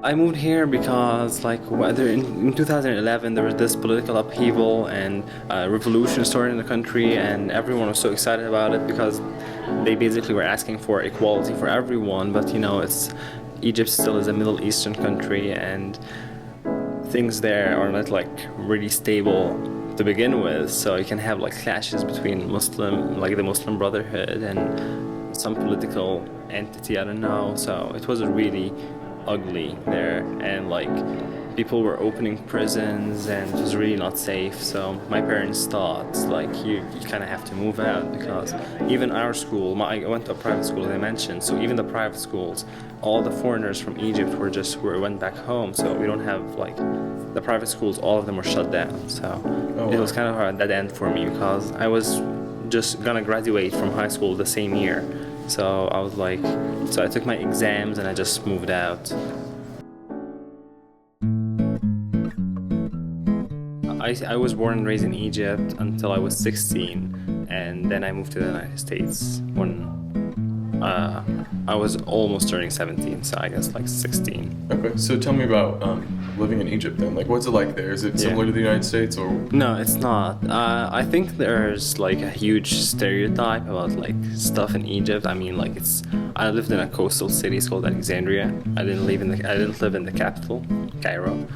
I moved here because, like, whether in 2011 there was this political upheaval and revolution started in the country, and everyone was so excited about it because they basically were asking for equality for everyone. But it's Egypt still is a Middle Eastern country, and things there are not like really stable to begin with. So you can have like clashes between like the Muslim Brotherhood and some political entity. I don't know. So it was really ugly there, and like people were opening prisons and it was really not safe. So my parents thought like you kind of have to move out, because even our school, I went to a private school as I mentioned, so even the private schools, all the foreigners from Egypt went back home. So we don't have like the private schools, all of them were shut down. So it was kind of a dead end for me, because I was just gonna graduate from high school the same year. So I was like, so I took my exams and I just moved out. I was born and raised in Egypt until I was 16, and then I moved to the United States when I was almost turning 17, so I guess like 16. Okay, so tell me about living in Egypt then. Like, what's it like there? Is it similar to the United States, or? No, it's not. I think there's like a huge stereotype about like stuff in Egypt. I mean, like I lived in a coastal city. It's called Alexandria. I didn't live in the capital, Cairo.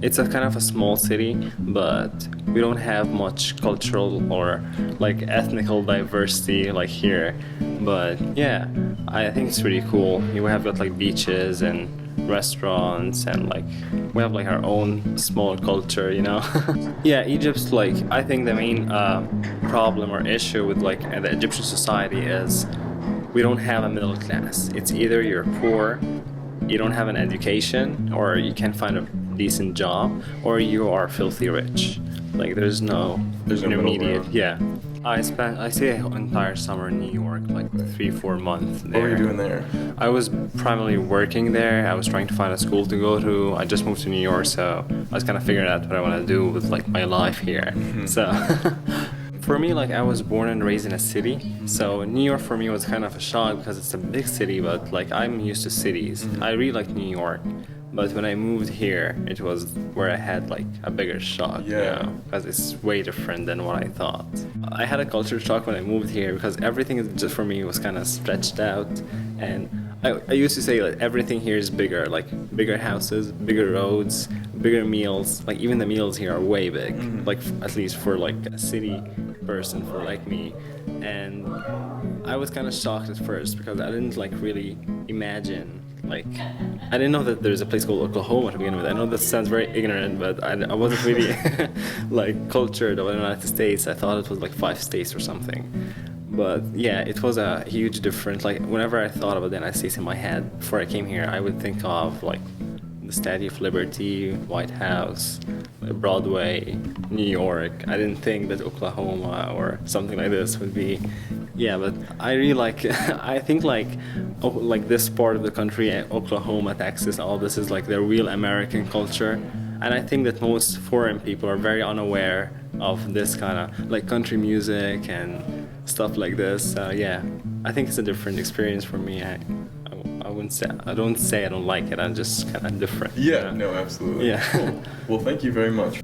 It's a kind of a small city, but we don't have much cultural or like ethnical diversity like here. But yeah, I think it's really cool. We have got like beaches and restaurants, and like we have like our own small culture. Yeah, Egypt's like, I think the main problem or issue with like the Egyptian society is we don't have a middle class. It's either you're poor, you don't have an education, or you can't find a decent job, or you are filthy rich. Like there's no intermediate. Yeah. I stayed an entire summer in New York, like 3-4 months there. What were you doing there? I was primarily working there. I was trying to find a school to go to. I just moved to New York, so I was kind of figuring out what I want to do with like my life here. So for me, like I was born and raised in a city, so New York for me was kind of a shock because it's a big city, but like I'm used to cities. I really like New York. But when I moved here, it was where I had like a bigger shock, because it's way different than what I thought. I had a culture shock when I moved here because everything just for me was kind of stretched out, and I used to say like everything here is bigger, like bigger houses, bigger roads, bigger meals. Like even the meals here are way big, like at least for like a city person for like me. And I was kind of shocked at first because I didn't like really imagine. Like, I didn't know that there's a place called Oklahoma to begin with. I know that sounds very ignorant, but I wasn't really like cultured about the United States. I thought it was like 5 states or something. But yeah, it was a huge difference. Like whenever I thought about the United States in my head before I came here, I would think of like the Statue of Liberty, White House, Broadway, New York. I didn't think that Oklahoma or something like this would be. Yeah, but I really like. I think like this part of the country, Oklahoma, Texas, all this is like the real American culture, and I think that most foreign people are very unaware of this kind of like country music and stuff like this. Yeah, I think it's a different experience for me. I don't say I don't like it. I'm just kind of different. Yeah, no, absolutely. Yeah. Cool. Well, thank you very much.